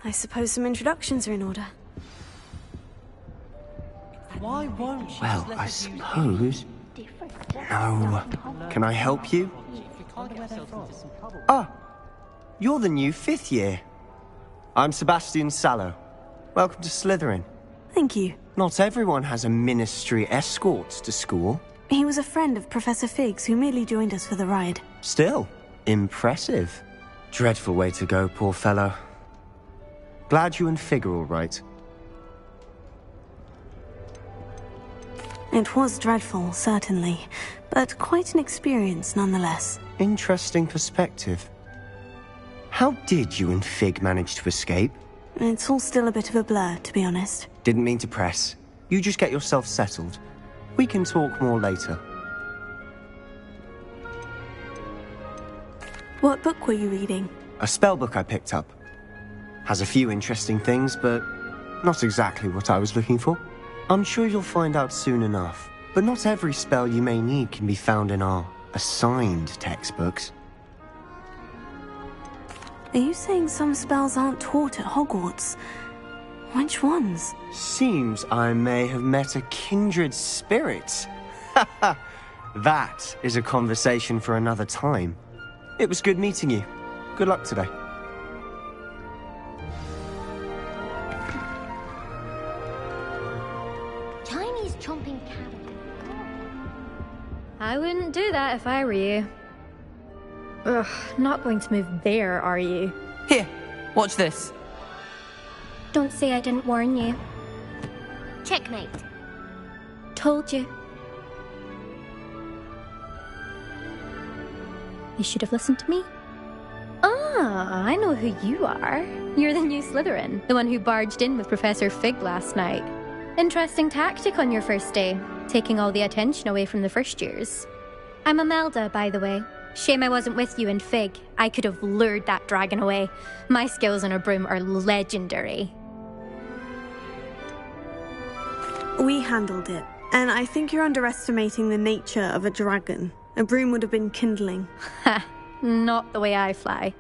I suppose some introductions are in order. Why won't you? Well, I suppose... No. Can I help you? Ah, you're the new 5th year. I'm Sebastian Sallow. Welcome to Slytherin. Thank you. Not everyone has a ministry escort to school. He was a friend of Professor Fig's who merely joined us for the ride. Still, impressive. Dreadful way to go, poor fellow. Glad you and Fig are all right. It was dreadful, certainly, but quite an experience nonetheless. Interesting perspective. How did you and Fig manage to escape? It's all still a bit of a blur, to be honest. Didn't mean to press. You just get yourself settled. We can talk more later. What book were you reading? A spell book I picked up. Has a few interesting things, but not exactly what I was looking for. I'm sure you'll find out soon enough. But not every spell you may need can be found in our assigned textbooks. Are you saying some spells aren't taught at Hogwarts? Which ones? Seems I may have met a kindred spirit. That is a conversation for another time. It was good meeting you. Good luck today. Chinese chomping cattle. I wouldn't do that if I were you. Ugh, not going to move there, are you? Here, watch this. Don't say I didn't warn you. Checkmate. Told you. You should have listened to me. Ah, I know who you are. You're the new Slytherin, the one who barged in with Professor Fig last night. Interesting tactic on your first day, taking all the attention away from the first years. I'm Imelda, by the way. Shame I wasn't with you and Fig. I could have lured that dragon away. My skills on a broom are legendary. We handled it, and I think you're underestimating the nature of a dragon. A broom would have been kindling. Ha, not the way I fly.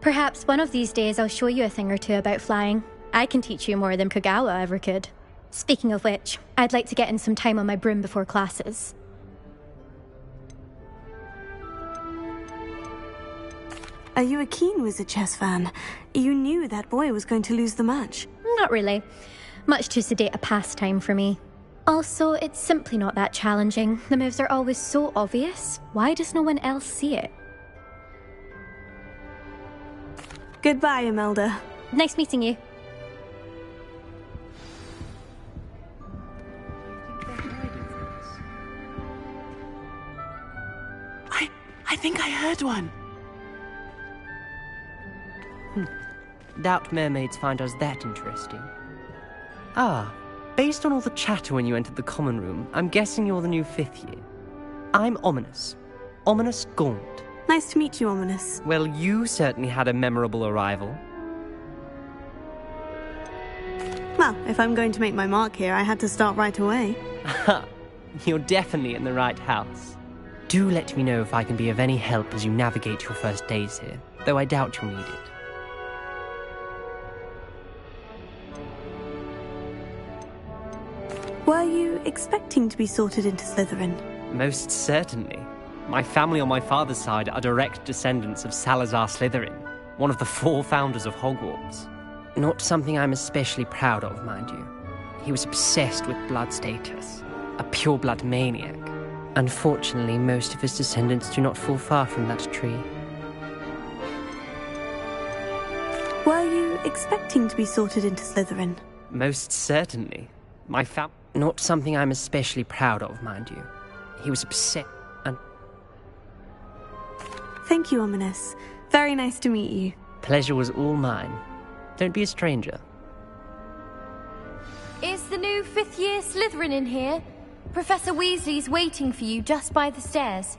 Perhaps one of these days I'll show you a thing or two about flying. I can teach you more than Kagawa ever could. Speaking of which, I'd like to get in some time on my broom before classes. Are you a keen Wizard Chess fan? You knew that boy was going to lose the match. Not really. Much too sedate a pastime for me. Also, it's simply not that challenging. The moves are always so obvious. Why does no one else see it? Goodbye, Imelda. Nice meeting you. I think I heard one. Doubt mermaids find us that interesting. Ah, based on all the chatter when you entered the common room, I'm guessing you're the new 5th year. I'm Ominous. Ominous Gaunt. Nice to meet you, Ominous. Well, you certainly had a memorable arrival. Well, if I'm going to make my mark here, I had to start right away. You're definitely in the right house. Do let me know if I can be of any help as you navigate your first days here, though I doubt you'll need it. Were you expecting to be sorted into Slytherin? Most certainly. My family on my father's side are direct descendants of Salazar Slytherin, one of the 4 founders of Hogwarts. Not something I'm especially proud of, mind you. He was obsessed with blood status, a pure-blood maniac. Unfortunately, most of his descendants do not fall far from that tree. Were you expecting to be sorted into Slytherin? Most certainly. My Not something I'm especially proud of, mind you. He was obsessed and... Thank you, Ominous. Very nice to meet you. Pleasure was all mine. Don't be a stranger. Is the new 5th year Slytherin in here? Professor Weasley's waiting for you just by the stairs.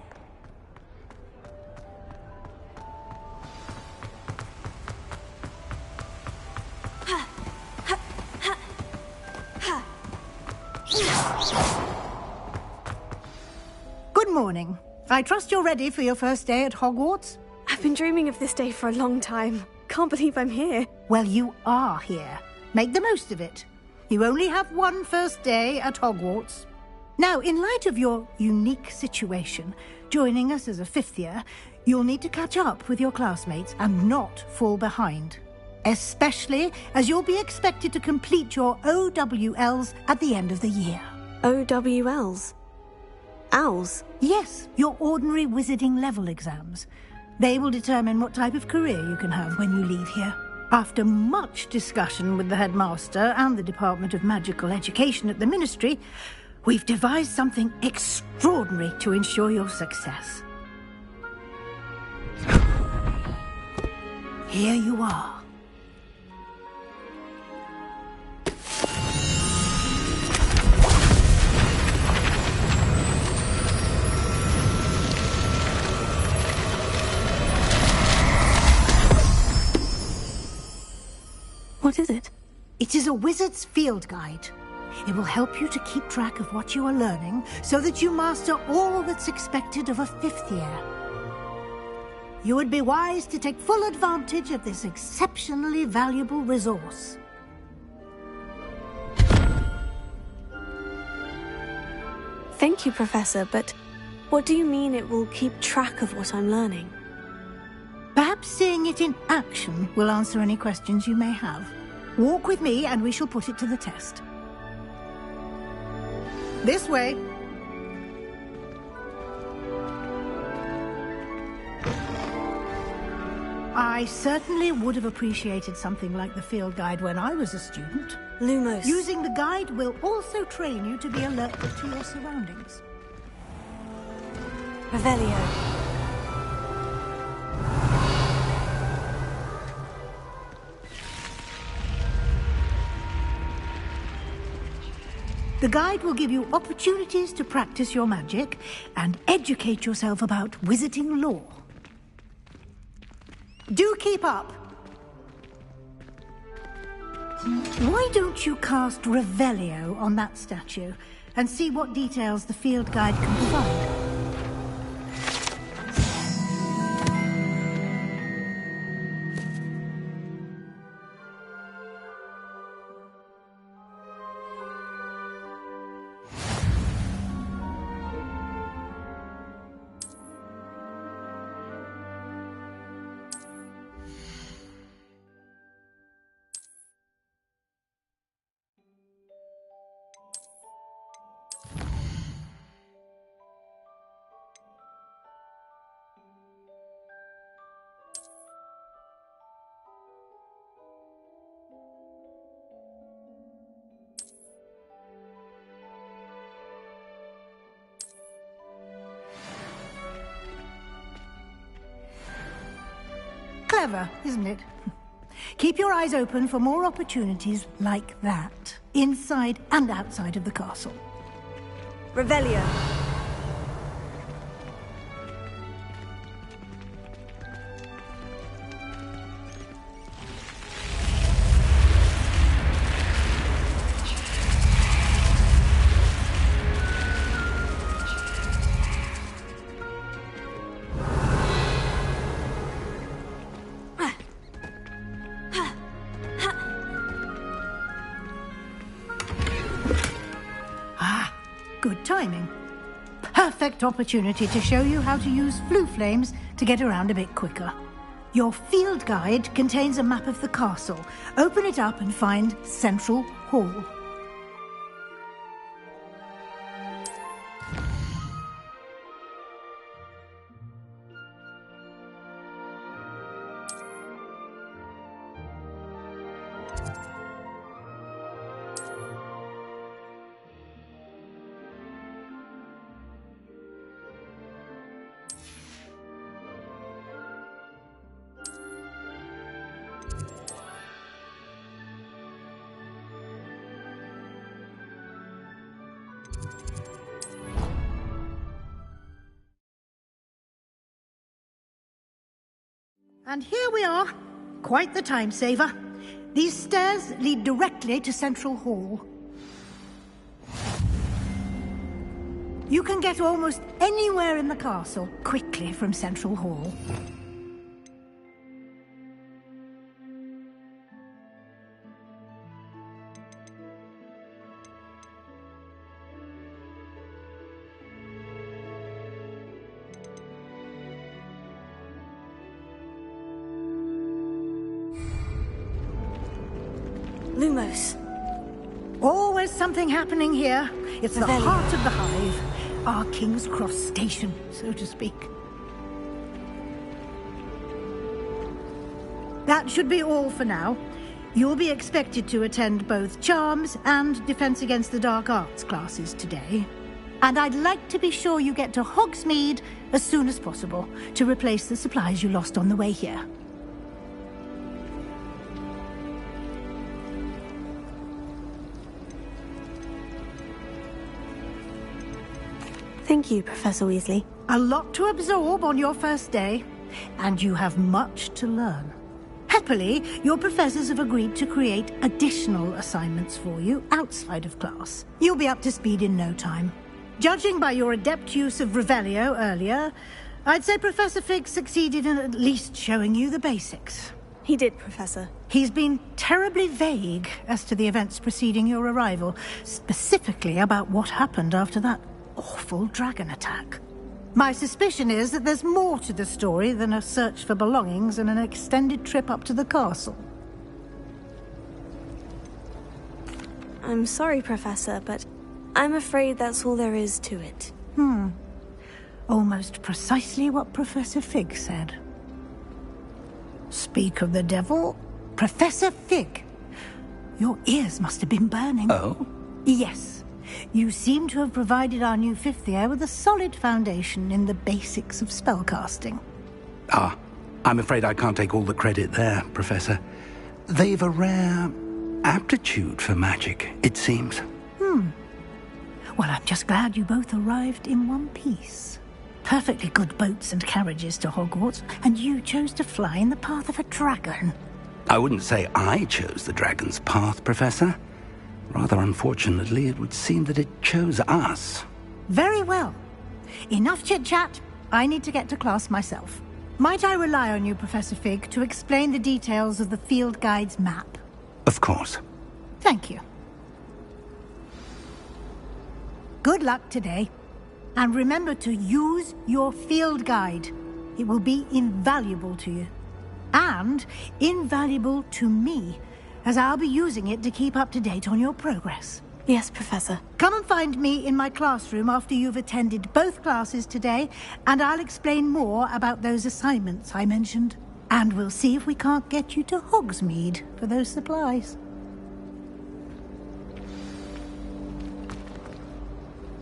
Good morning. I trust you're ready for your first day at Hogwarts? I've been dreaming of this day for a long time. can't believe I'm here. Well, you are here. Make the most of it. You only have one first day at Hogwarts. Now, in light of your unique situation, joining us as a fifth year, you'll need to catch up with your classmates and not fall behind. Especially as you'll be expected to complete your OWLs at the end of the year. OWLs? Owls? Yes, your ordinary wizarding level exams. They will determine what type of career you can have when you leave here. After much discussion with the headmaster and the Department of Magical Education at the Ministry, we've devised something extraordinary to ensure your success. Here you are. What is it? It is a wizard's field guide. It will help you to keep track of what you are learning so that you master all that's expected of a fifth year. You would be wise to take full advantage of this exceptionally valuable resource. Thank you, Professor, but what do you mean it will keep track of what I'm learning? Perhaps seeing it in action will answer any questions you may have. Walk with me and we shall put it to the test. This way. I certainly would have appreciated something like the field guide when I was a student. Lumos. Using the guide will also train you to be alert to your surroundings. Revelio. The guide will give you opportunities to practice your magic and educate yourself about wizarding lore. Do keep up! Why don't you cast Revelio on that statue and see what details the field guide can provide? Clever, isn't it? Keep your eyes open for more opportunities like that, inside and outside of the castle. Revelio. Good timing. Perfect opportunity to show you how to use flue flames to get around a bit quicker. Your field guide contains a map of the castle. Open it up and find Central Hall. And here we are. Quite the time saver. These stairs lead directly to Central Hall. You can get almost anywhere in the castle quickly from Central Hall. Lumos. Always something happening here. It's the Revelio. heart of the hive. Our King's Cross station, so to speak. That should be all for now. You'll be expected to attend both Charms and Defense Against the Dark Arts classes today. And I'd like to be sure you get to Hogsmeade as soon as possible to replace the supplies you lost on the way here. Thank you, Professor Weasley. A lot to absorb on your first day, and you have much to learn. Happily, your professors have agreed to create additional assignments for you outside of class. You'll be up to speed in no time. Judging by your adept use of Revelio earlier, I'd say Professor Fig succeeded in at least showing you the basics. He did, Professor. He's been terribly vague as to the events preceding your arrival, specifically about what happened after that awful dragon attack. My suspicion is that there's more to the story than a search for belongings and an extended trip up to the castle. I'm sorry, Professor, but I'm afraid that's all there is to it. Almost precisely what Professor Fig said. Speak of the devil, Professor Fig. Your ears must have been burning. Oh? Yes. You seem to have provided our new fifth year with a solid foundation in the basics of spellcasting. Ah, I'm afraid I can't take all the credit there, Professor. They've a rare aptitude for magic, it seems. Well, I'm just glad you both arrived in one piece. Perfectly good boats and carriages to Hogwarts, and you chose to fly in the path of a dragon. I wouldn't say I chose the dragon's path, Professor. Rather unfortunately, it would seem that it chose us. Very well. Enough chit-chat. I need to get to class myself. Might I rely on you, Professor Fig, to explain the details of the field guide's map? Of course. Thank you. Good luck today. And remember to use your field guide. It will be invaluable to you. And invaluable to me, as I'll be using it to keep up to date on your progress. Yes, Professor. Come and find me in my classroom after you've attended both classes today, and I'll explain more about those assignments I mentioned. And we'll see if we can't get you to Hogsmeade for those supplies.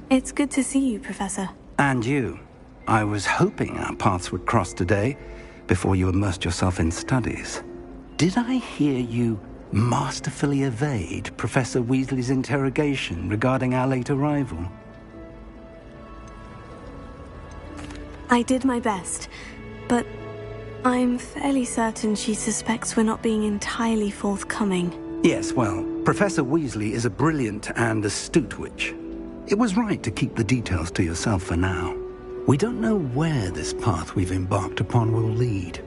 It's good to see you, Professor. And you. I was hoping our paths would cross today, before you immersed yourself in studies. Did I hear you masterfully evade Professor Weasley's interrogation regarding our late arrival? I did my best, but I'm fairly certain she suspects we're not being entirely forthcoming. Yes, well, Professor Weasley is a brilliant and astute witch. It was right to keep the details to yourself for now. We don't know where this path we've embarked upon will lead.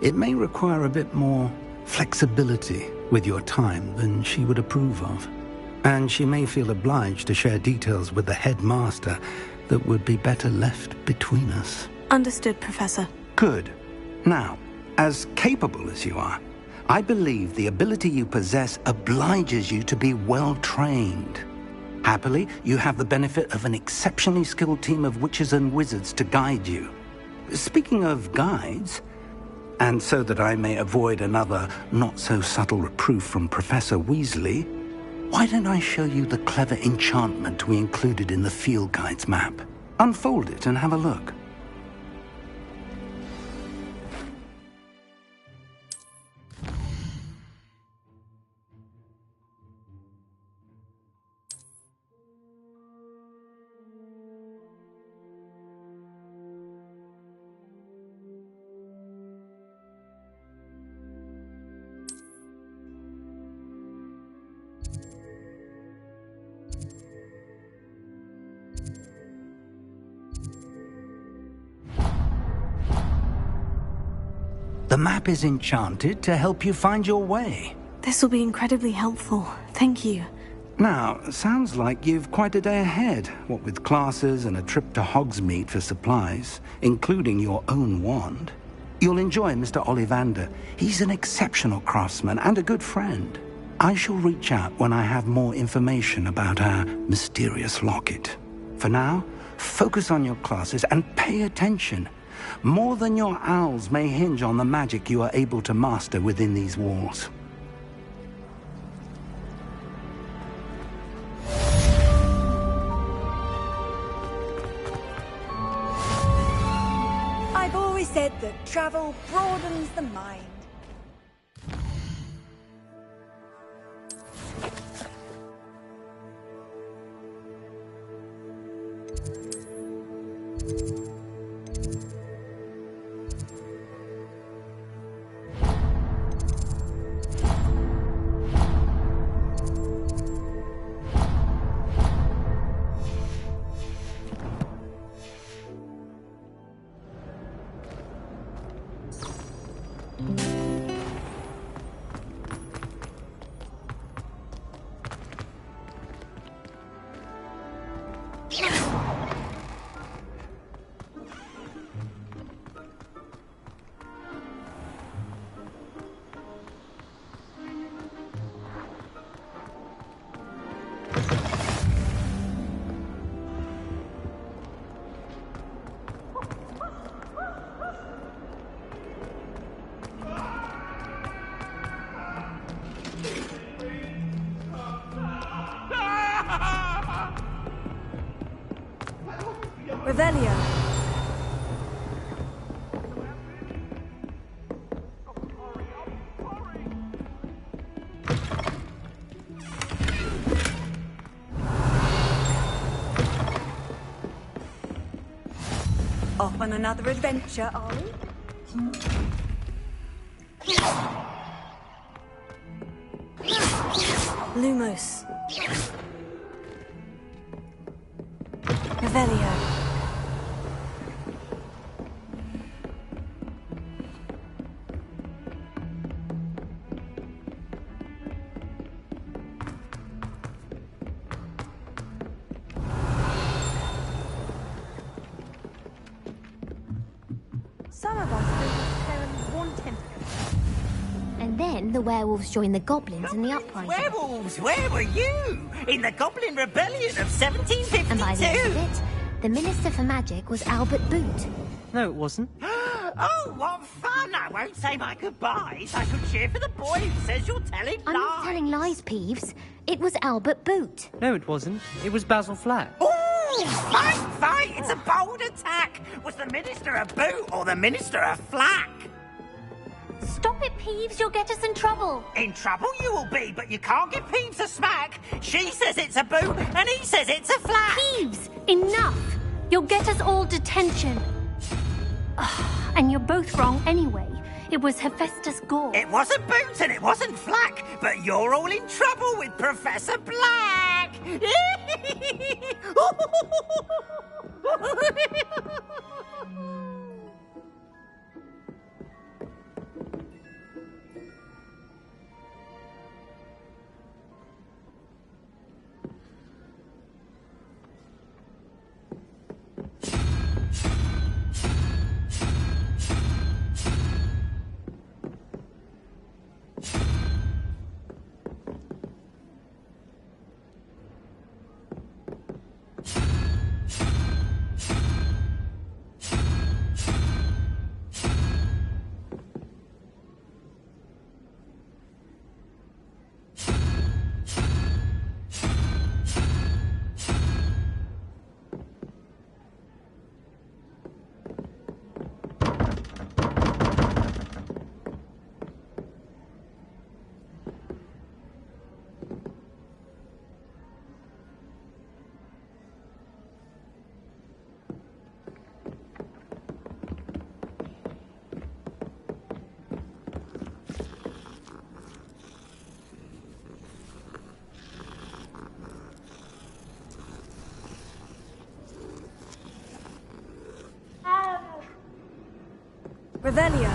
It may require a bit more flexibility with your time than she would approve of. And she may feel obliged to share details with the headmaster that would be better left between us. Understood, Professor. Good. Now, as capable as you are, I believe the ability you possess obliges you to be well-trained. Happily, you have the benefit of an exceptionally skilled team of witches and wizards to guide you. Speaking of guides, and so that I may avoid another not-so-subtle reproof from Professor Weasley, why don't I show you the clever enchantment we included in the field guide's map? Unfold it and have a look. The map is enchanted to help you find your way. This will be incredibly helpful. Thank you. Now, sounds like you've quite a day ahead, what with classes and a trip to Hogsmeade for supplies, including your own wand. You'll enjoy Mr. Ollivander. He's an exceptional craftsman and a good friend. I shall reach out when I have more information about our mysterious locket. For now, focus on your classes and pay attention. More than your owls may hinge on the magic you are able to master within these walls. I've always said that travel broadens the mind. Revelio. Off on another adventure, are we? Lumos. Revelio. Some of us don't want him. And then the werewolves joined the goblins in the uprising. Werewolves, where were you? In the Goblin Rebellion of 1752? And by the end of it, the Minister for Magic was Albert Boot. No, it wasn't. Oh, what fun! I won't say my goodbyes. I shall cheer for the boy who says you're telling lies. I'm not telling lies, Peeves. It was Albert Boot. No, it wasn't. It was Basil Flack. Oh, fight! It's a bold attack. Was the Minister a boot or the Minister a flack? Stop it, Peeves. You'll get us in trouble. In trouble you will be, but you can't give Peeves a smack. She says it's a boot, and he says it's a flack. Peeves, enough. You'll get us all detention. And you're both wrong anyway. It was Hephaestus Gore. It wasn't boot and it wasn't flack, but you're all in trouble with Professor Black. Revelio.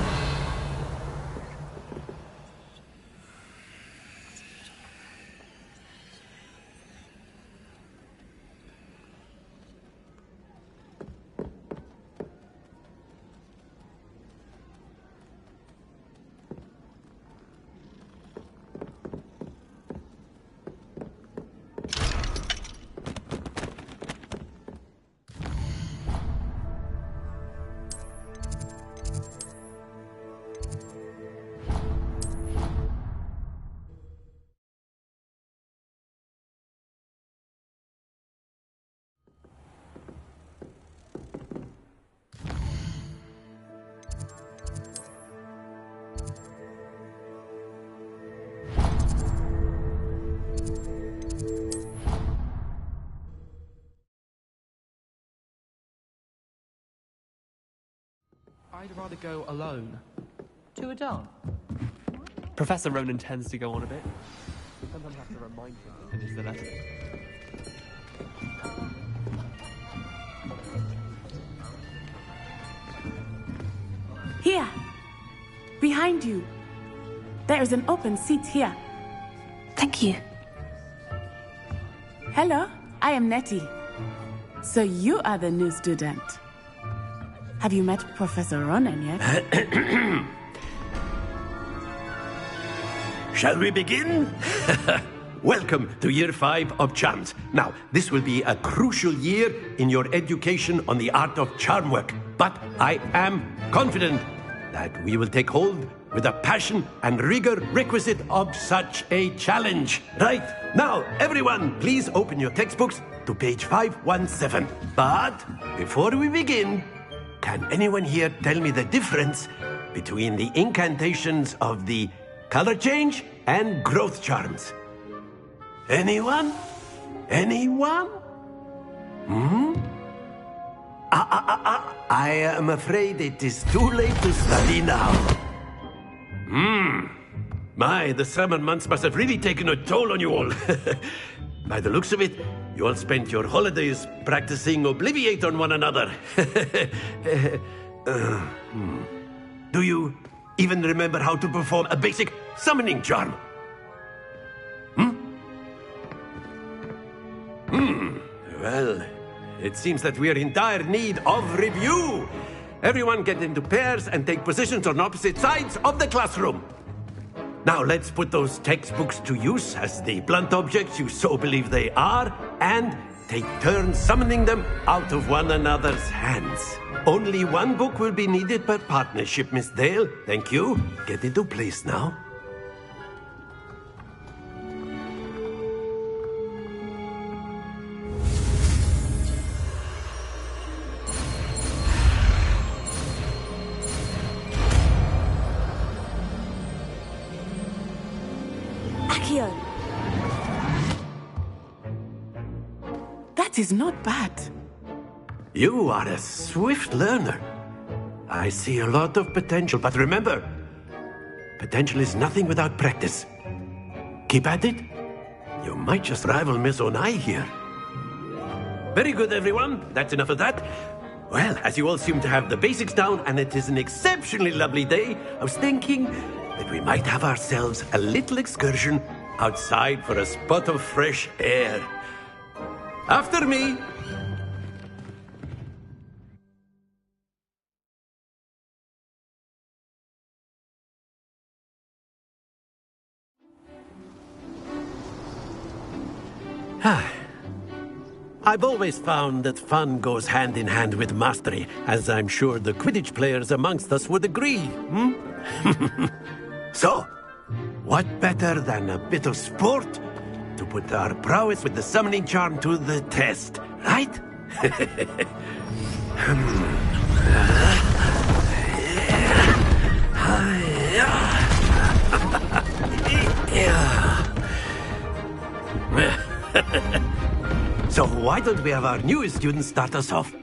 I'd rather go alone. To a dance. Professor Ronan tends to go on a bit. Sometimes I have to remind him to finish the lesson. Here! Behind you! There is an open seat here. Thank you. Hello, I am Nettie. So you are the new student. Have you met Professor Ronan yet? Shall we begin? Welcome to Year 5 of Charms. Now, this will be a crucial year in your education on the art of charm work. But I am confident that we will take hold with the passion and rigor requisite of such a challenge. Right, now, everyone, please open your textbooks to page 517. But before we begin, can anyone here tell me the difference between the incantations of the color change and growth charms? Anyone? Anyone? I am afraid it is too late to study now. My, the summer months must have really taken a toll on you all. By the looks of it, you all spent your holidays practicing Obliviate on one another. Do you even remember how to perform a basic summoning charm? Well, it seems that we are in dire need of review. Everyone get into pairs and take positions on opposite sides of the classroom. Now let's put those textbooks to use as the blunt objects you so believe they are, and take turns summoning them out of one another's hands. Only one book will be needed per partnership, Miss Dale. Thank you. Get into place now. That is not bad. You are a swift learner. I see a lot of potential, but remember, potential is nothing without practice. Keep at it. You might just rival Miss Onai here. Very good, everyone. That's enough of that. Well, as you all seem to have the basics down, and it is an exceptionally lovely day, I was thinking that we might have ourselves a little excursion outside for a spot of fresh air. After me. I've always found that fun goes hand in hand with mastery, as I'm sure the Quidditch players amongst us would agree. So, what better than a bit of sport to put our prowess with the summoning charm to the test, right? So why don't we have our newest student start us off?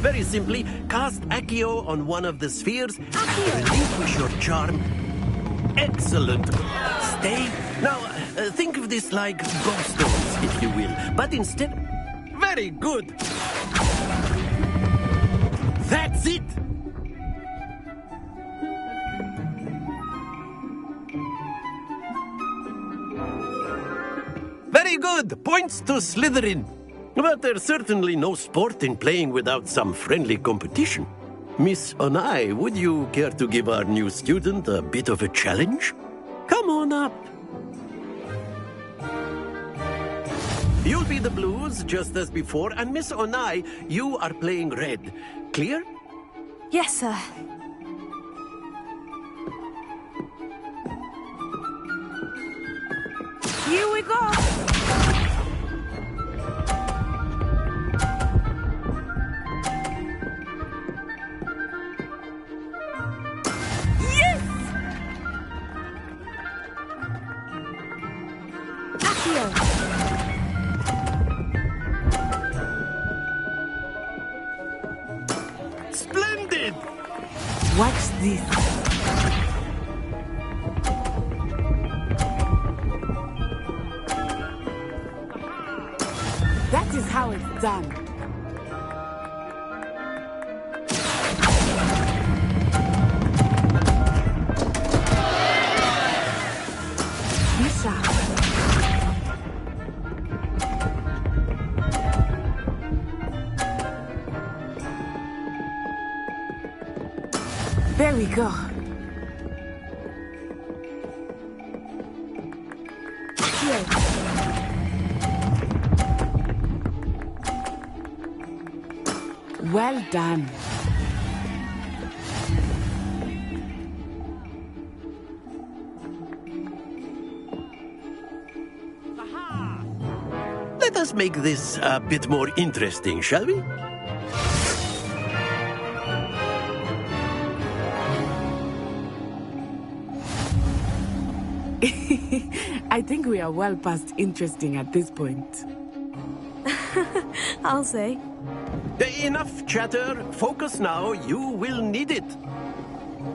Very simply, cast Accio on one of the spheres and relinquish your charm. Excellent. Stay. Now, think of this like gobstones, if you will. But instead... Very good. That's it. Very good. Points to Slytherin. But there's certainly no sport in playing without some friendly competition. Miss Onai, would you care to give our new student a bit of a challenge? Come on up. You'll be the blues, just as before, and Miss Onai, you are playing red. Clear? Yes, sir. Here we go! Splendid! Watch this. That is how it's done. Lisa. There we go. Here. Well done. Let us make this a bit more interesting, shall we? I think we are well past interesting at this point. I'll say. Enough chatter. Focus now. You will need it.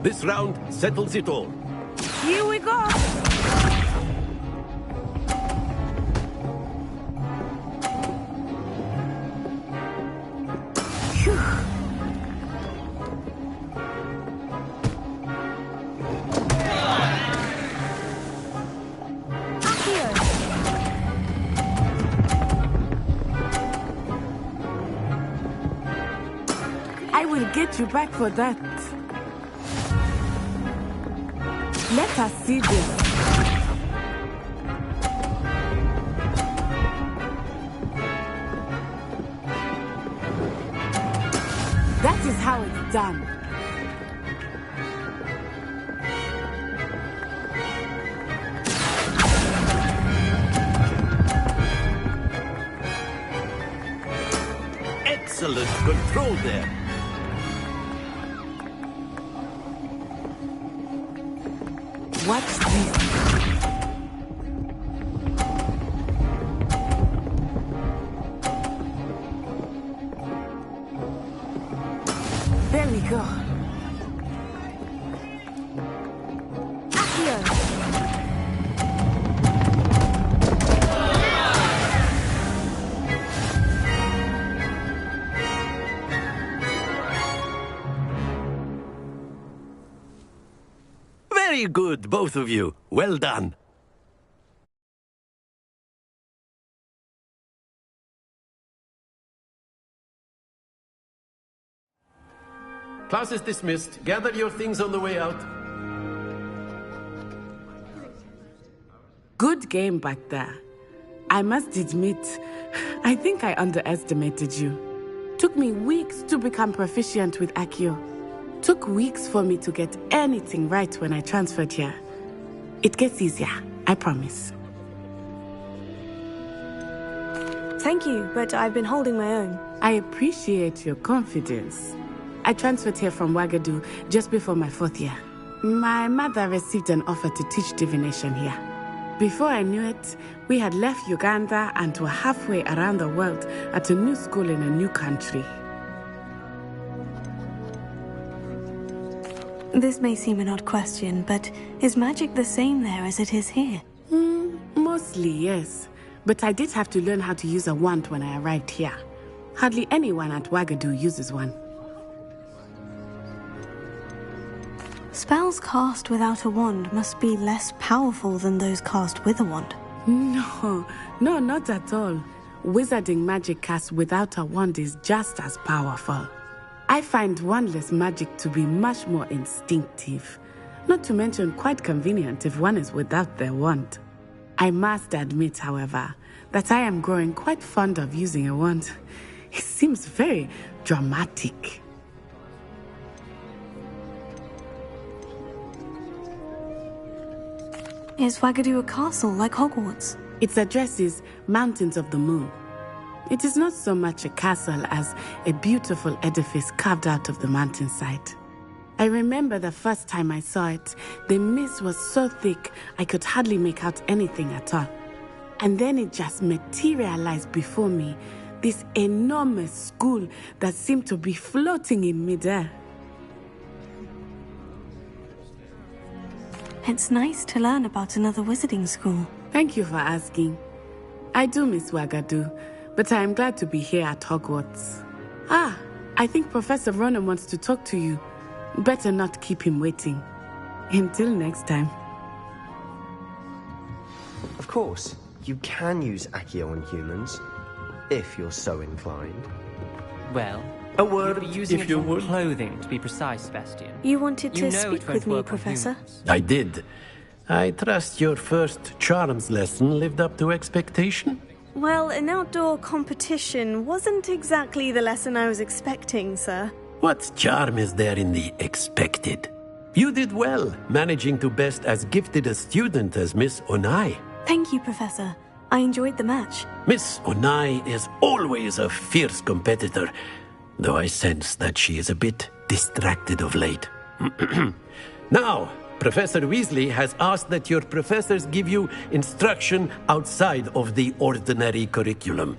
This round settles it all. Here we go. I will get you back for that. Let us see this. That is how it's done. Excellent control there. Watch this. There we go. Here. Very good, both of you. Well done. Class is dismissed. Gather your things on the way out. Good game back there. I must admit, I think I underestimated you. Took me weeks to become proficient with Accio. Took weeks for me to get anything right when I transferred here. It gets easier, I promise. Thank you, but I've been holding my own. I appreciate your confidence. I transferred here from Ouagadougou just before my 4th year. My mother received an offer to teach divination here. Before I knew it, we had left Uganda and were halfway around the world at a new school in a new country. This may seem an odd question, but is magic the same there as it is here? Mostly, yes. But I did have to learn how to use a wand when I arrived here. Hardly anyone at Ouagadougou uses one. Spells cast without a wand must be less powerful than those cast with a wand. No, not at all. Wizarding magic cast without a wand is just as powerful. I find wandless magic to be much more instinctive. Not to mention quite convenient if one is without their wand. I must admit, however, that I am growing quite fond of using a wand. It seems very dramatic. Is Ouagadougou a castle like Hogwarts? Its address is Mountains of the Moon. It is not so much a castle as a beautiful edifice carved out of the mountainside. I remember the first time I saw it, the mist was so thick I could hardly make out anything at all. And then it just materialized before me, This enormous school that seemed to be floating in midair. It's nice to learn about another wizarding school. Thank you for asking. I do miss Wagadu, but I am glad to be here at Hogwarts. Ah, I think Professor Ronan wants to talk to you. Better not keep him waiting. Until next time. Of course, you can use Accio on humans, if you're so inclined. Well, a word, you'd be using if it you on would. clothing, to be precise, Sebastian. You wanted to know speak it with won't me, work on Professor? humans. I did. I trust your first charms lesson lived up to expectation? Well, an outdoor competition wasn't exactly the lesson I was expecting, sir. What charm is there in the expected? You did well, managing to best as gifted a student as Miss Onai. Thank you, Professor. I enjoyed the match. Miss Onai is always a fierce competitor, though I sense that she is a bit distracted of late. Now, Professor Weasley has asked that your professors give you instruction outside of the ordinary curriculum.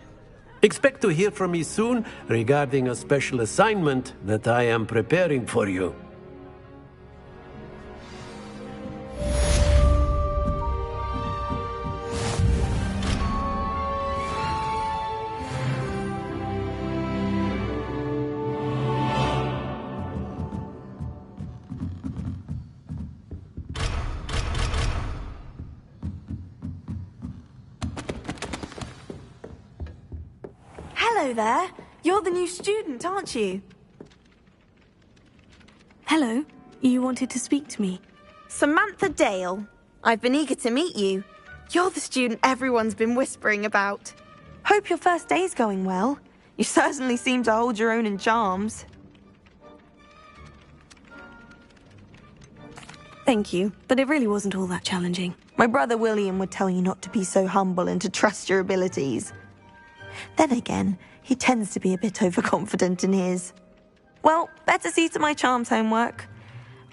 Expect to hear from me soon regarding a special assignment that I am preparing for you. Hello there. You're the new student, aren't you? Hello. You wanted to speak to me? Samantha Dale. I've been eager to meet you. You're the student everyone's been whispering about. Hope your first day's going well. You certainly seem to hold your own in charms. Thank you, but it really wasn't all that challenging. My brother William would tell you not to be so humble and to trust your abilities. Then again, he tends to be a bit overconfident in his. Well, better see to my charms homework.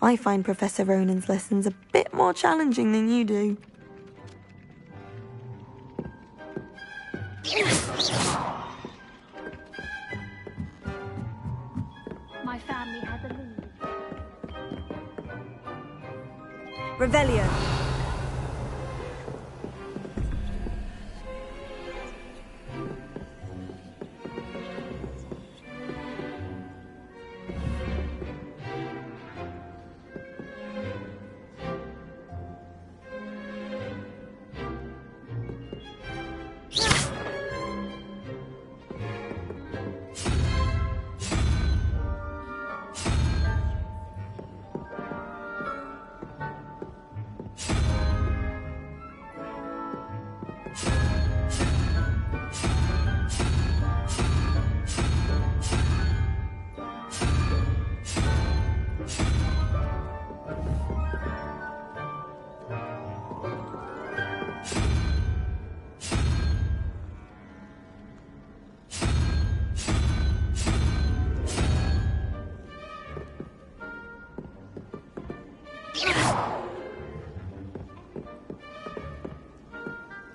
I find Professor Ronan's lessons a bit more challenging than you do. My family has a lead. Revelio.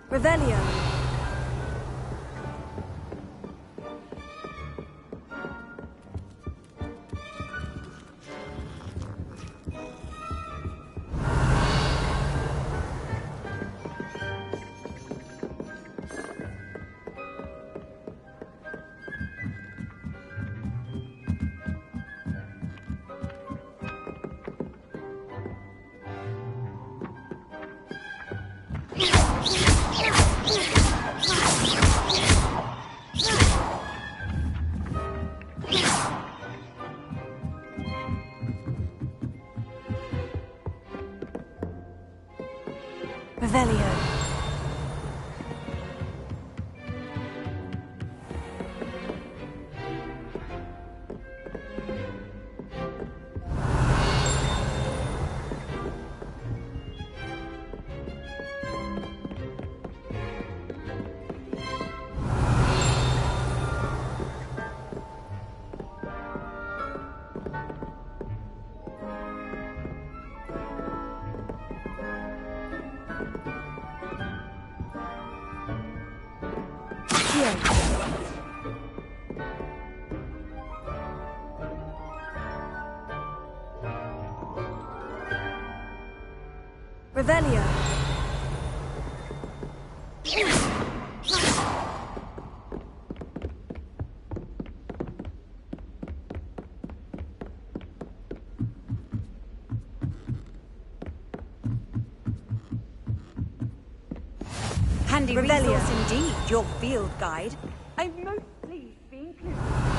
Revelio. Revelio. Revelio. Handy Revelio. resource indeed, your field guide. I'm most pleased to be included.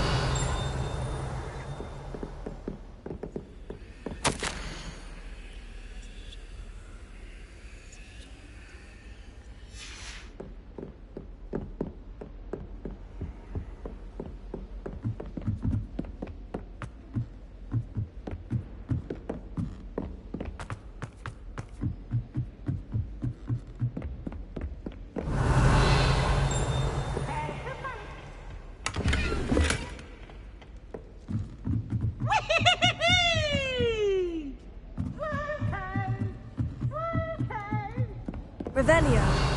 Revelio.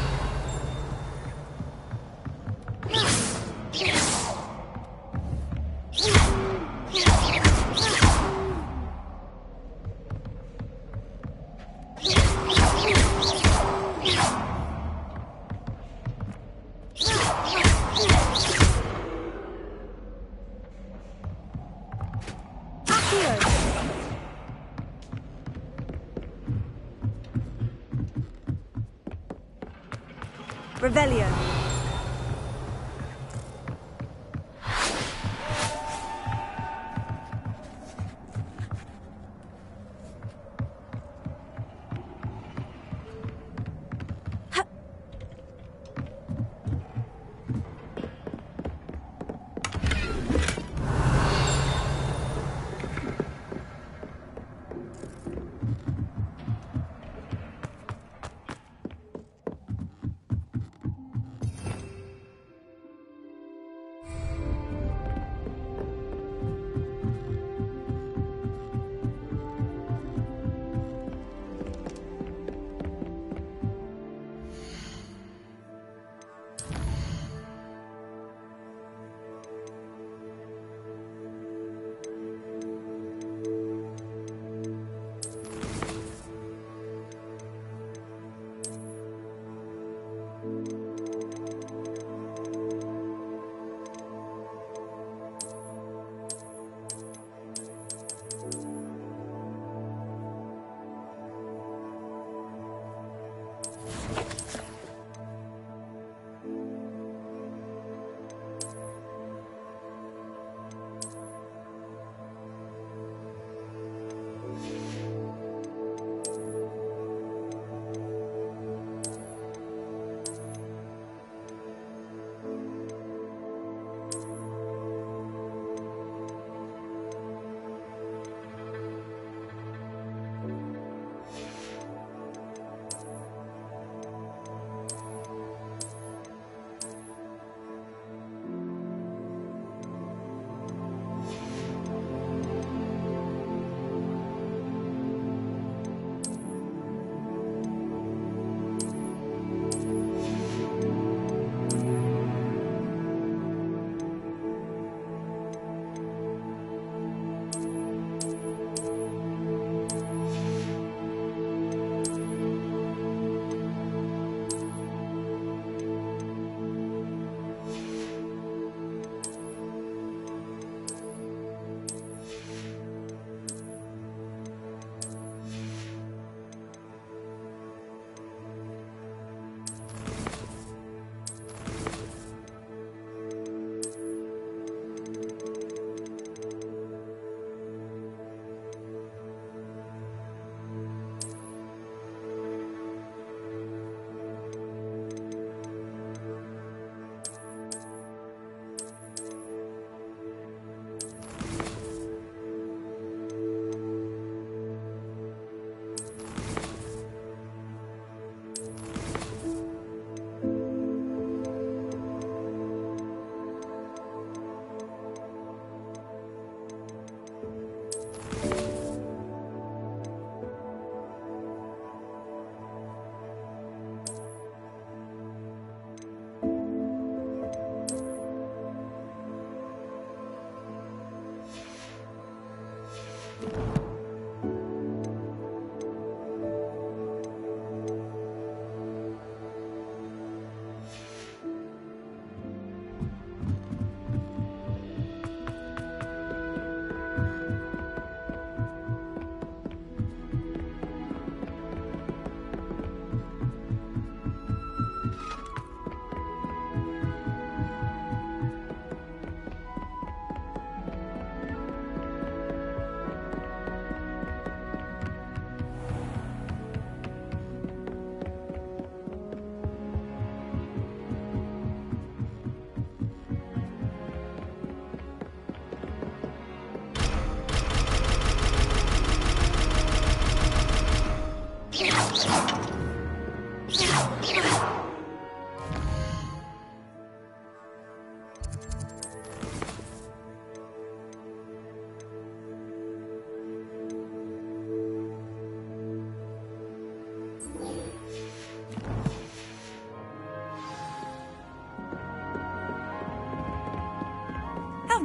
Revelio.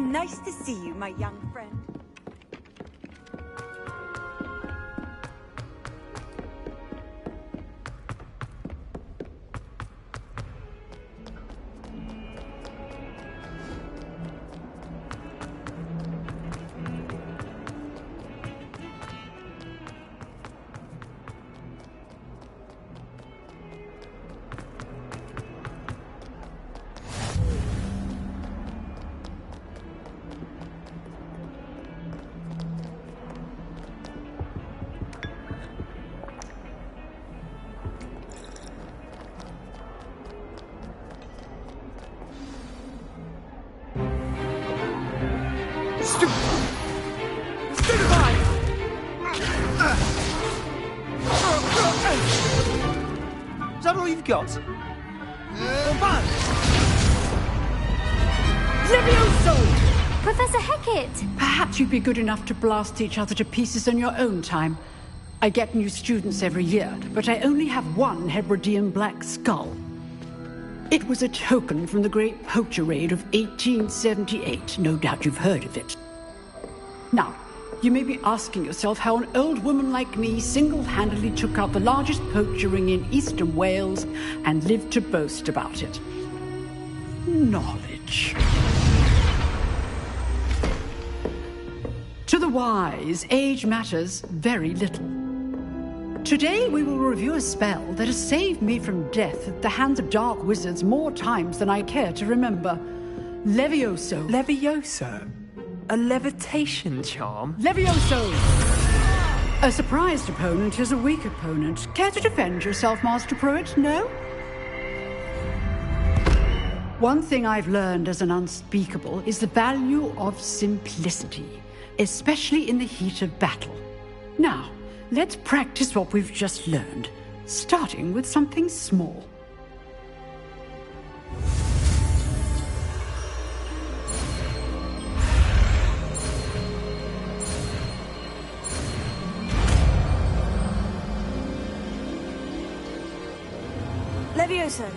Nice to see you, my young friend. Is that all you've got? Levioso! Professor Hecat! Perhaps you'd be good enough to blast each other to pieces in your own time. I get new students every year, but I only have one Hebridean black skull. It was a token from the Great Poacher Raid of 1878. No doubt you've heard of it. Now, you may be asking yourself how an old woman like me single-handedly took out the largest poacher ring in eastern Wales and lived to boast about it. Knowledge. To the wise, age matters very little. Today we will review a spell that has saved me from death at the hands of dark wizards more times than I care to remember. Levioso. Levioso? A levitation charm? Levioso! A surprised opponent is a weak opponent. Care to defend yourself, Master Pruitt? No? One thing I've learned as an unspeakable is the value of simplicity, especially in the heat of battle. Now, let's practice what we've just learned, starting with something small. Levioso.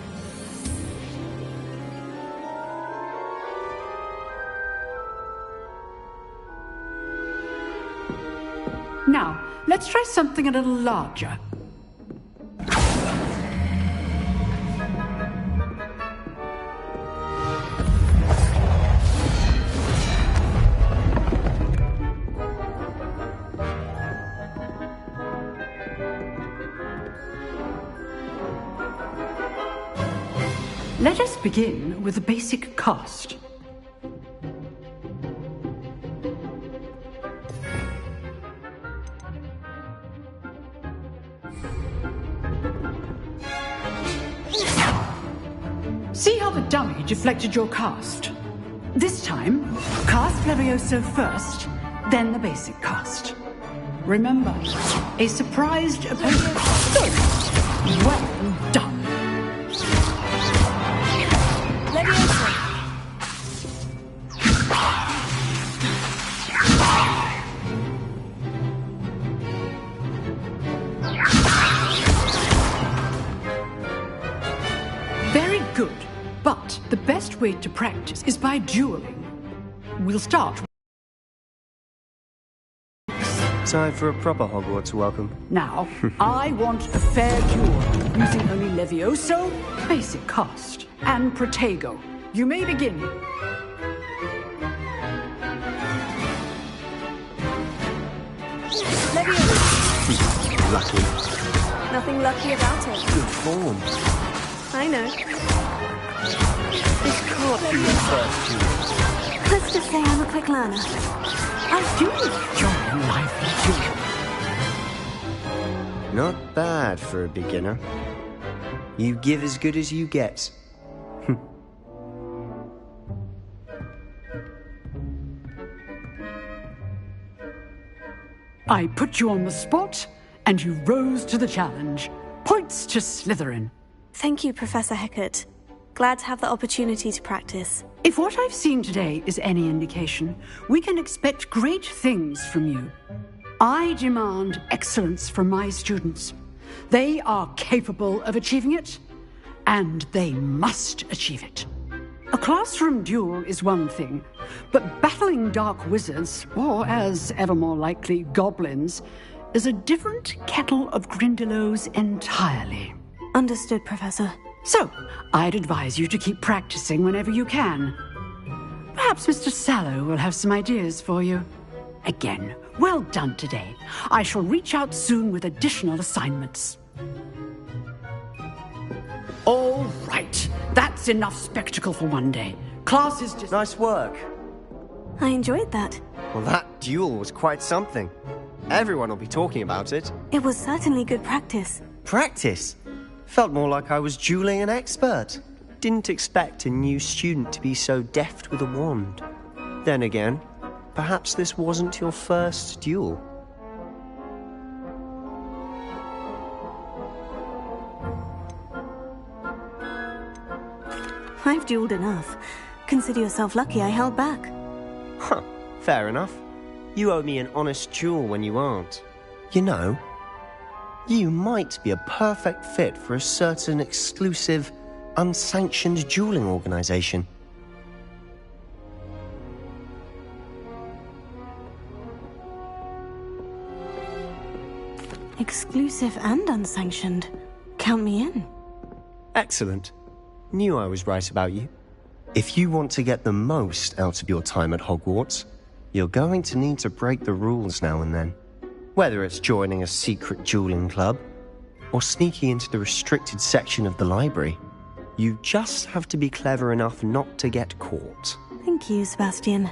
Now, let's try something a little larger. Let us begin with the basic cast. See how the dummy deflected your cast? This time, cast Levioso first, then the basic cast. Remember, a surprised opponent. Well done. Very good, but the best way to practice is by dueling. We'll start. Time for a proper Hogwarts welcome. Now, I want a fair duel, using only Levioso, basic cast, and Protego. You may begin. Lucky. Nothing lucky about it. Good form. I know. This can't be your first duel. Let's just say I'm a quick learner. I do enjoy a lively duel. Not bad for a beginner. You give as good as you get. I put you on the spot, and you rose to the challenge. Points to Slytherin. Thank you, Professor Hecat. Glad to have the opportunity to practice. If what I've seen today is any indication, we can expect great things from you. I demand excellence from my students. They are capable of achieving it, and they must achieve it. A classroom duel is one thing, but battling dark wizards, or as ever more likely, goblins, is a different kettle of Grindylows entirely. Understood, Professor. So, I'd advise you to keep practicing whenever you can. Perhaps Mr. Sallow will have some ideas for you. Again, well done today. I shall reach out soon with additional assignments. All right. That's enough spectacle for one day. Class is just... Nice work. I enjoyed that. Well, that duel was quite something. Everyone will be talking about it. It was certainly good practice. Practice? Felt more like I was dueling an expert. Didn't expect a new student to be so deft with a wand. Then again, perhaps this wasn't your first duel. I've dueled enough. Consider yourself lucky I held back. Huh, fair enough. You owe me an honest duel when you aren't. You know, you might be a perfect fit for a certain exclusive, unsanctioned dueling organization. Exclusive and unsanctioned. Count me in. Excellent. Knew I was right about you. If you want to get the most out of your time at Hogwarts, you're going to need to break the rules now and then. Whether it's joining a secret dueling club, or sneaking into the restricted section of the library, you just have to be clever enough not to get caught. Thank you, Sebastian.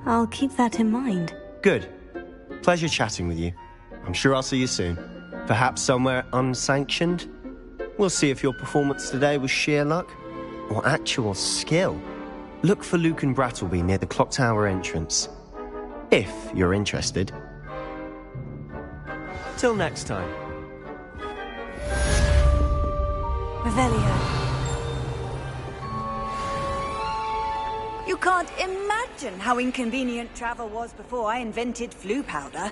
I'll keep that in mind. Good. Pleasure chatting with you. I'm sure I'll see you soon. Perhaps somewhere unsanctioned? We'll see if your performance today was sheer luck or actual skill. Look for Luke and Brattleby near the Clock Tower entrance. If you're interested. Till next time. Revelio. You can't imagine how inconvenient travel was before I invented flu powder.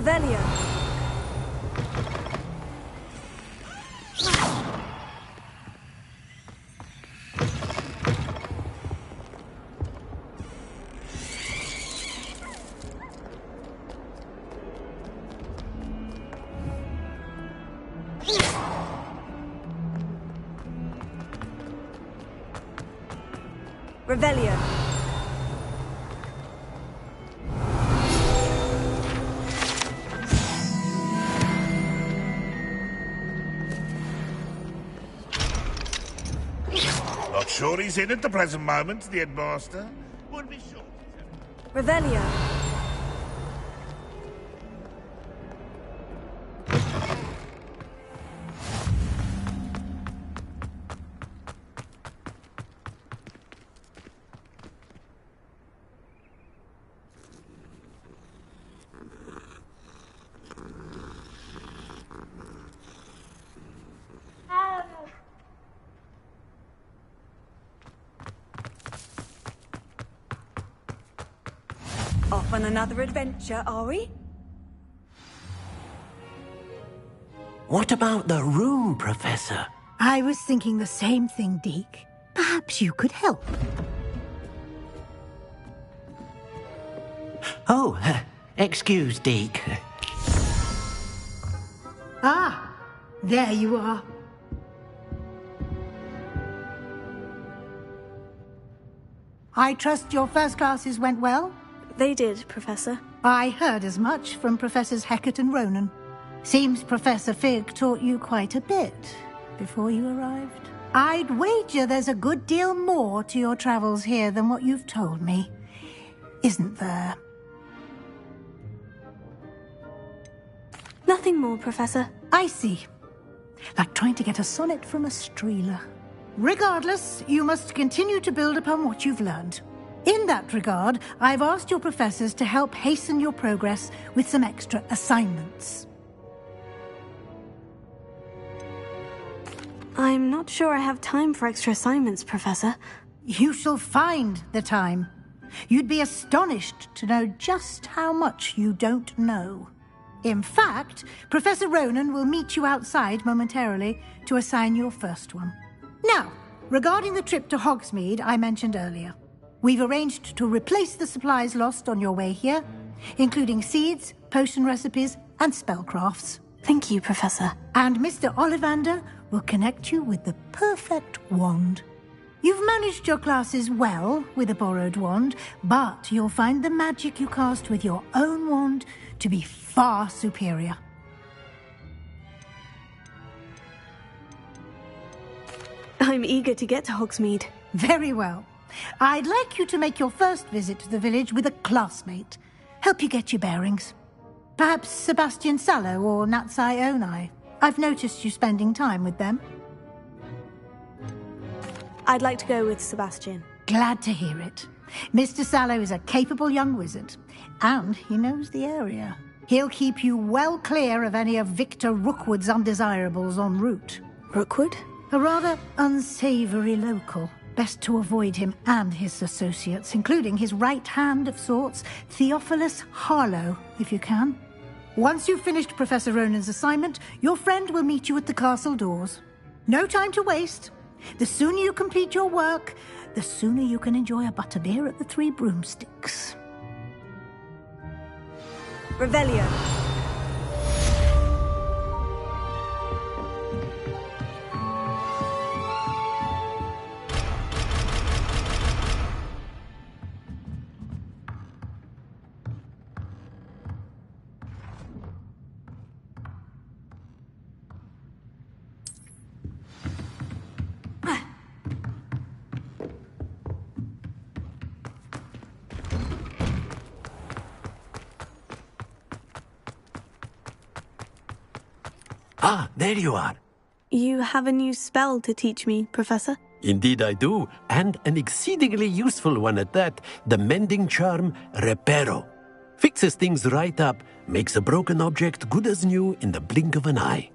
Revelio. Revelio. Not sure he's in at the present moment, the headmaster. Would be sure. Revelio. Off on another adventure, are we? What about the room, Professor? I was thinking the same thing, Deke. Perhaps you could help. Oh, excuse, Deke. Ah, there you are. I trust your first classes went well? They did, Professor. I heard as much from Professors Hecat and Ronan. Seems Professor Fig taught you quite a bit before you arrived. I'd wager there's a good deal more to your travels here than what you've told me. Isn't there? Nothing more, Professor. I see. Like trying to get a sonnet from a streeler. Regardless, you must continue to build upon what you've learned. In that regard, I've asked your professors to help hasten your progress with some extra assignments. I'm not sure I have time for extra assignments, Professor. You shall find the time. You'd be astonished to know just how much you don't know. In fact, Professor Ronan will meet you outside momentarily to assign your first one. Now, regarding the trip to Hogsmeade I mentioned earlier, we've arranged to replace the supplies lost on your way here, including seeds, potion recipes, and spellcrafts. Thank you, Professor. And Mr. Ollivander will connect you with the perfect wand. You've managed your classes well with a borrowed wand, but you'll find the magic you cast with your own wand to be far superior. I'm eager to get to Hogsmeade. Very well. I'd like you to make your first visit to the village with a classmate. Help you get your bearings. Perhaps Sebastian Sallow or Natsai Onai. I've noticed you spending time with them. I'd like to go with Sebastian. Glad to hear it. Mr. Sallow is a capable young wizard, and he knows the area. He'll keep you well clear of any of Victor Rookwood's undesirables en route. Rookwood? A rather unsavoury local. Best to avoid him and his associates, including his right hand of sorts, Theophilus Harlow, if you can. Once you've finished Professor Ronan's assignment, your friend will meet you at the castle doors. No time to waste. The sooner you complete your work, the sooner you can enjoy a butterbeer at the Three Broomsticks. Revelio. Ah, there you are. You have a new spell to teach me, Professor? Indeed I do, and an exceedingly useful one at that, the mending charm Reparo. Fixes things right up, makes a broken object good as new in the blink of an eye.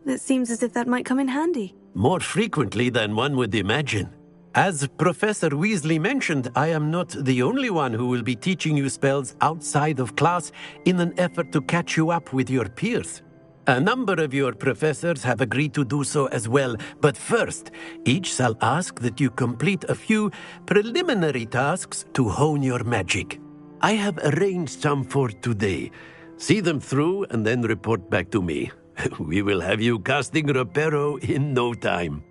It seems as if that might come in handy. More frequently than one would imagine. As Professor Weasley mentioned, I am not the only one who will be teaching you spells outside of class in an effort to catch you up with your peers. A number of your professors have agreed to do so as well, but first, each shall ask that you complete a few preliminary tasks to hone your magic. I have arranged some for today. See them through and then report back to me. We will have you casting Reparo in no time.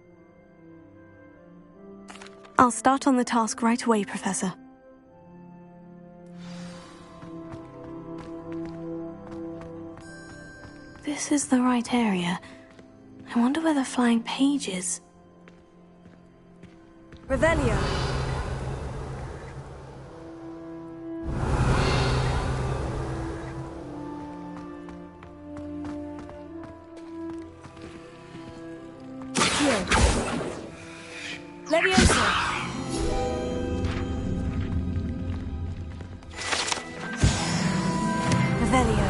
I'll start on the task right away, Professor. This is the right area. I wonder where the flying page is. Revelio. Leviosa. Revelio.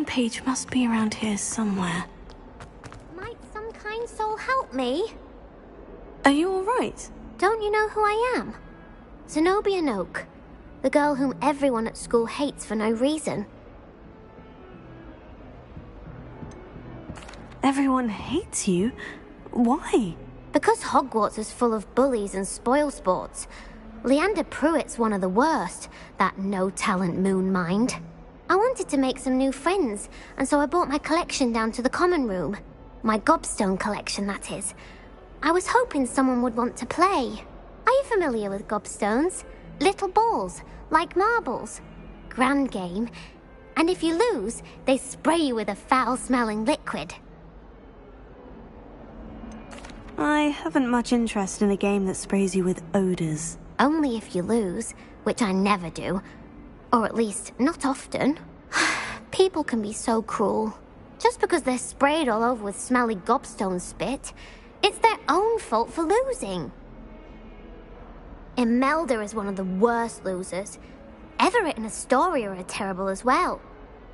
Page must be around here somewhere. Might some kind soul help me? Are you all right? Don't you know who I am? Zenobia Noak, the girl whom everyone at school hates for no reason. Everyone hates you? Why? Because Hogwarts is full of bullies and spoilsports. Leander Pruitt's one of the worst, that no-talent moon mind. I wanted to make some new friends, and so I brought my collection down to the common room. My gobstone collection, that is. I was hoping someone would want to play. Are you familiar with gobstones? Little balls, like marbles. Grand game. And if you lose, they spray you with a foul-smelling liquid. I haven't much interest in a game that sprays you with odors. Only if you lose, which I never do. Or at least, not often. People can be so cruel. Just because they're sprayed all over with smelly gobstone spit, it's their own fault for losing. Imelda is one of the worst losers. Everett and Astoria are terrible as well.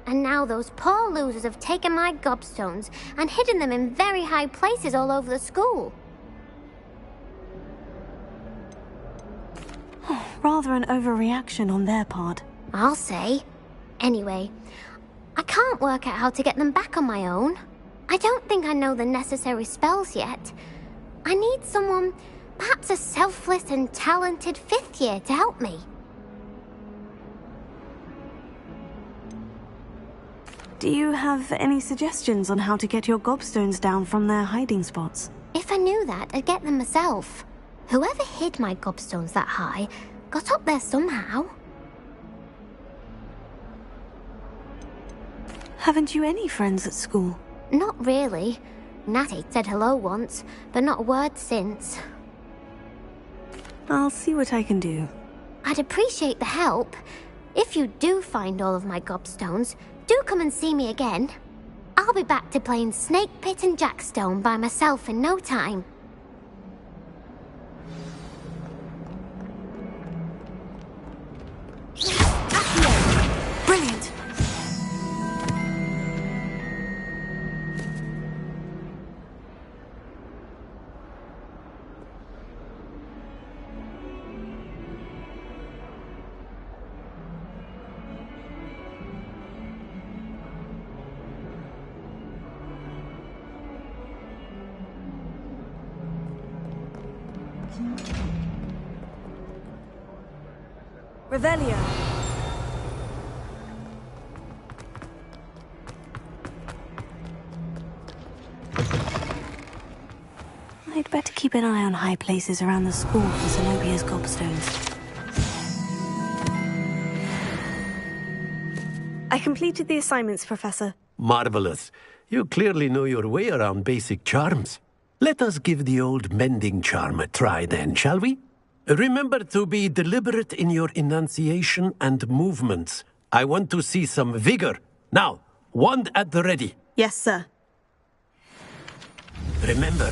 And now those poor losers have taken my gobstones and hidden them in very high places all over the school. Rather an overreaction on their part. I'll say. Anyway, I can't work out how to get them back on my own. I don't think I know the necessary spells yet. I need someone, perhaps a selfless and talented fifth year to help me. Do you have any suggestions on how to get your gobstones down from their hiding spots? If I knew that, I'd get them myself. Whoever hid my gobstones that high got up there somehow. Haven't you any friends at school? Not really. Natty said hello once, but not a word since. I'll see what I can do. I'd appreciate the help. If you do find all of my gobstones, do come and see me again. I'll be back to playing Snake Pit and Jackstone by myself in no time. Brilliant! Revelio. I'd better keep an eye on high places around the school for Zenobia's gobstones. I completed the assignments, Professor. Marvelous. You clearly know your way around basic charms. Let us give the old mending charm a try then, shall we? Remember to be deliberate in your enunciation and movements. I want to see some vigor. Now, wand at the ready. Yes, sir. Remember,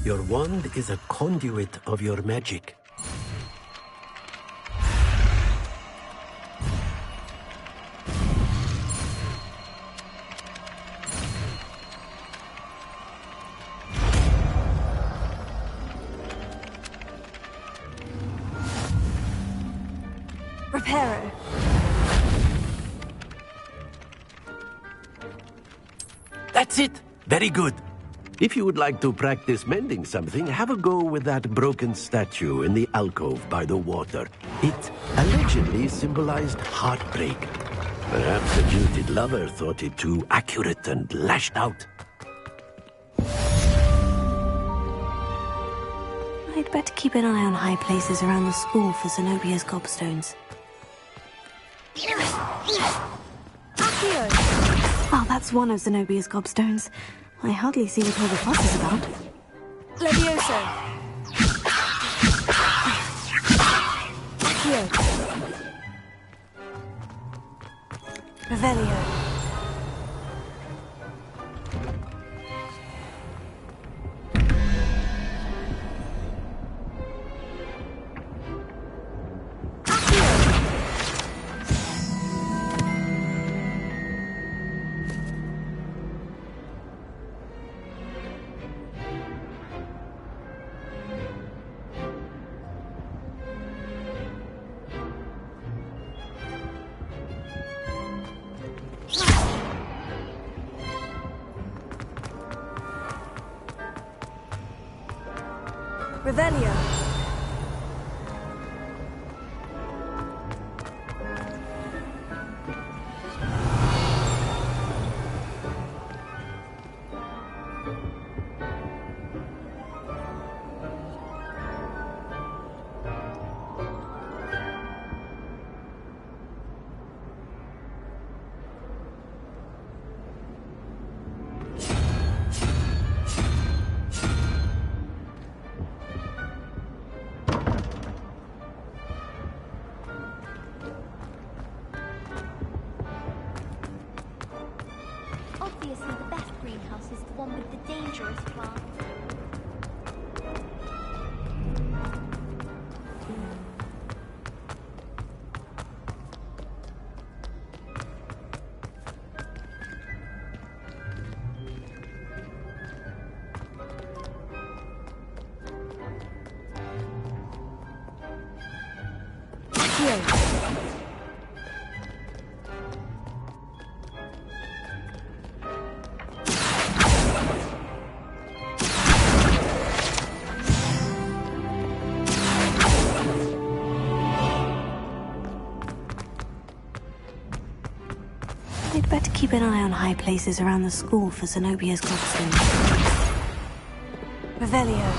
your wand is a conduit of your magic. Reparo. That's it! Very good. If you would like to practice mending something, have a go with that broken statue in the alcove by the water. It allegedly symbolized heartbreak. Perhaps the jilted lover thought it too accurate and lashed out. I'd better keep an eye on high places around the school for Zenobia's gobstones. Oh, that's one of Zenobia's gobstones. I hardly see what all the fuss is about. Levioso. Accio. Revelio. Revelio. Obviously, the best greenhouse is the one with the dangerous plants. I'd better keep an eye on high places around the school for Zenobia's gobstones. Revelio.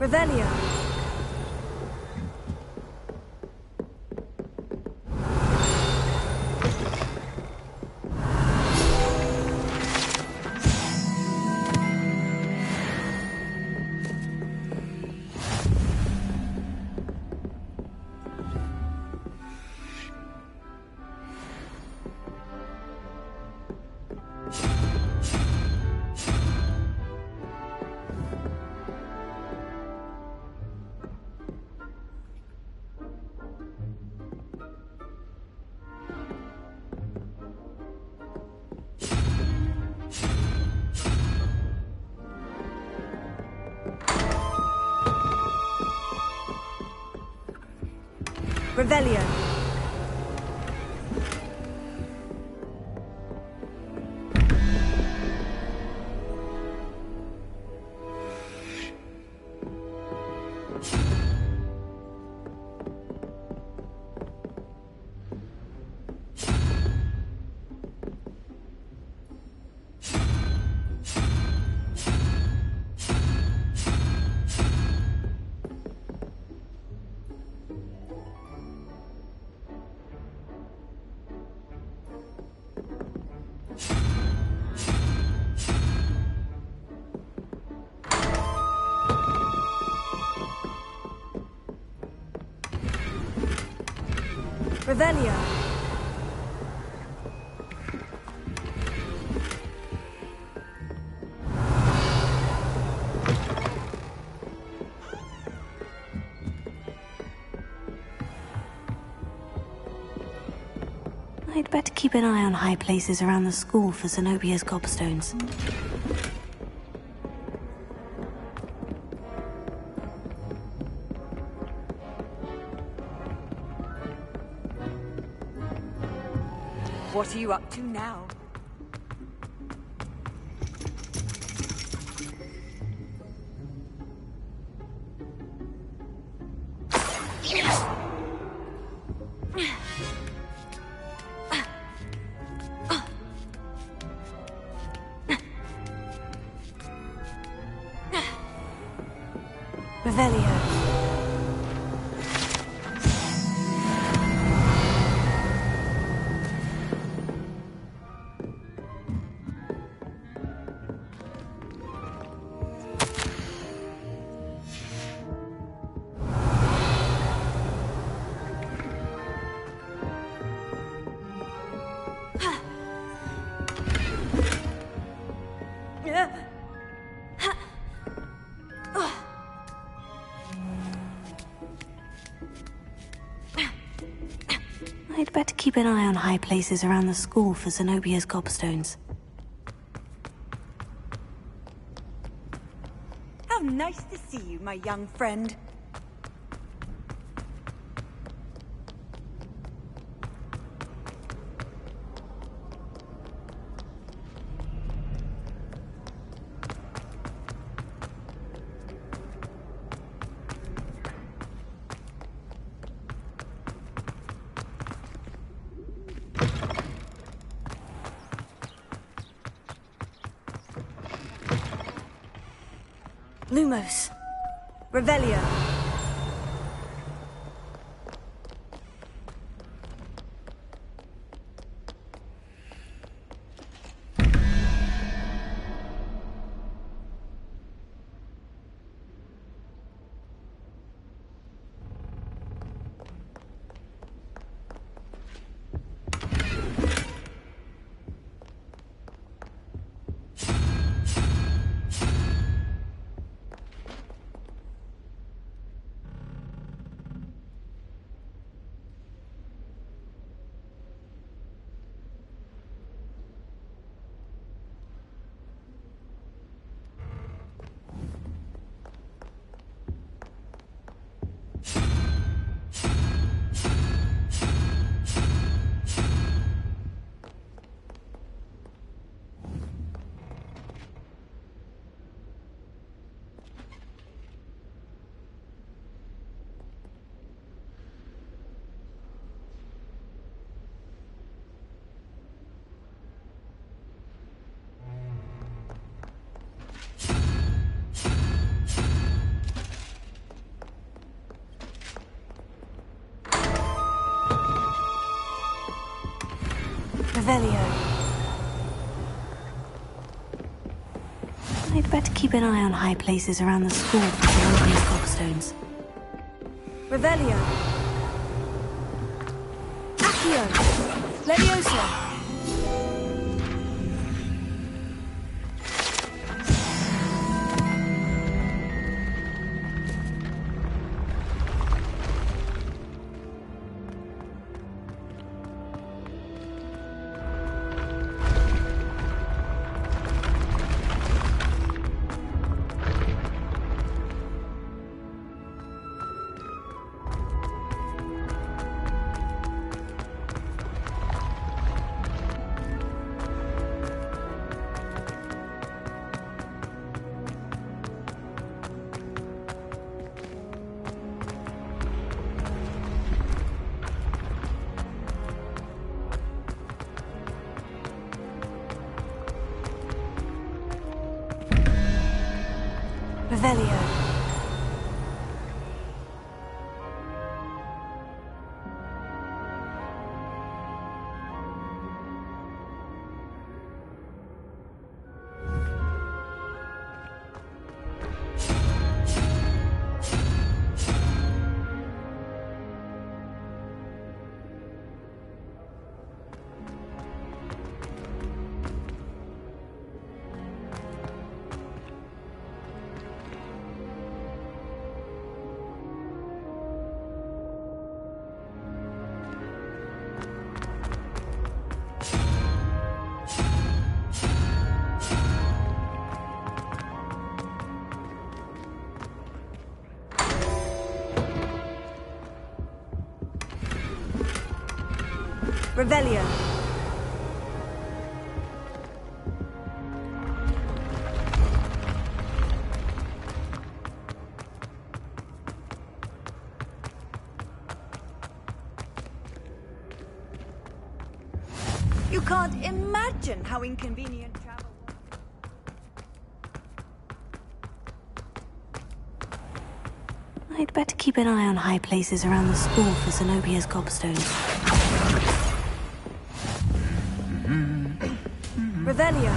Revelio. Revelio. Revelio. I'd better keep an eye on high places around the school for Zenobia's gobstones. What are you up to now? Revelio. I'd better keep an eye on high places around the school for Zenobia's gobstones. How nice to see you, my young friend. Lumos. Revelio. Revelio. I'd better keep an eye on high places around the school for the obvious cobstones. Revelio. Accio. Leviosa. Revelio. Revelio. You can't imagine how inconvenient travel was. I'd better keep an eye on high places around the school for Zenobia's gobstones. Revelio.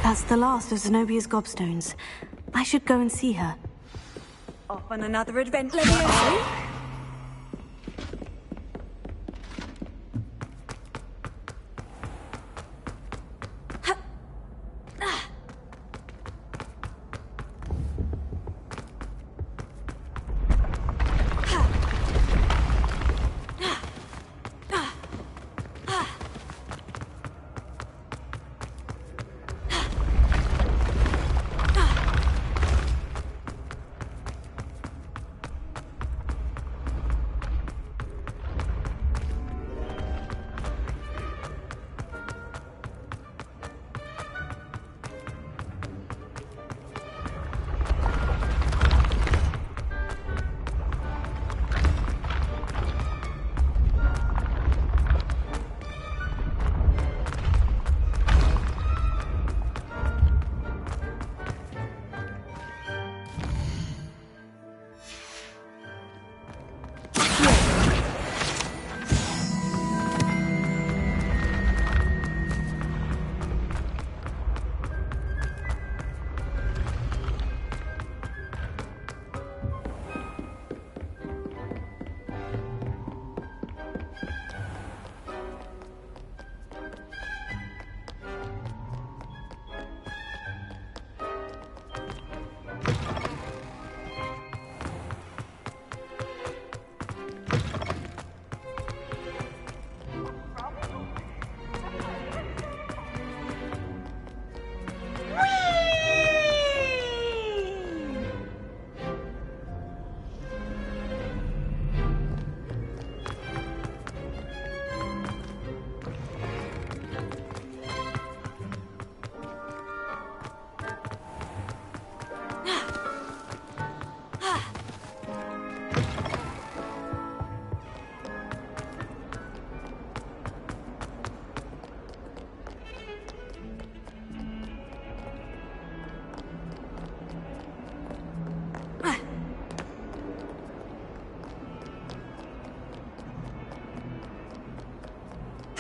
That's the last of Zenobia's gobstones. I should go and see her. Off on another adventure, Leviosa.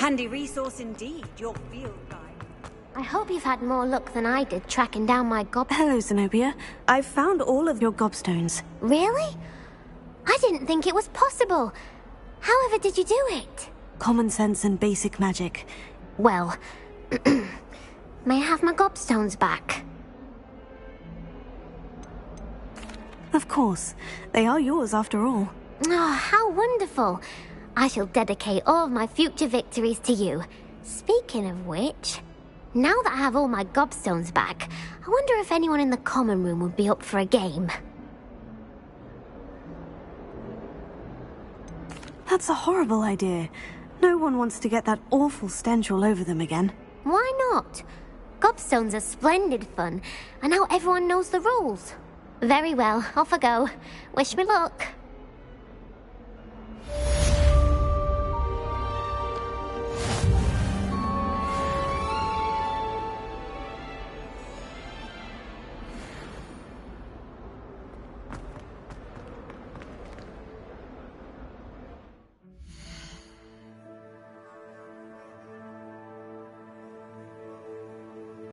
Handy resource indeed, your field guide. I hope you've had more luck than I did tracking down my Hello, Zenobia. I've found all of your gobstones. Really? I didn't think it was possible. However did you do it? Common sense and basic magic. Well, may I have my gobstones back? Of course. They are yours after all. Oh, how wonderful. I shall dedicate all of my future victories to you. Speaking of which, now that I have all my gobstones back, I wonder if anyone in the common room would be up for a game. That's a horrible idea. No one wants to get that awful stench all over them again. Why not? Gobstones are splendid fun, and now everyone knows the rules. Very well, off I go. Wish me luck.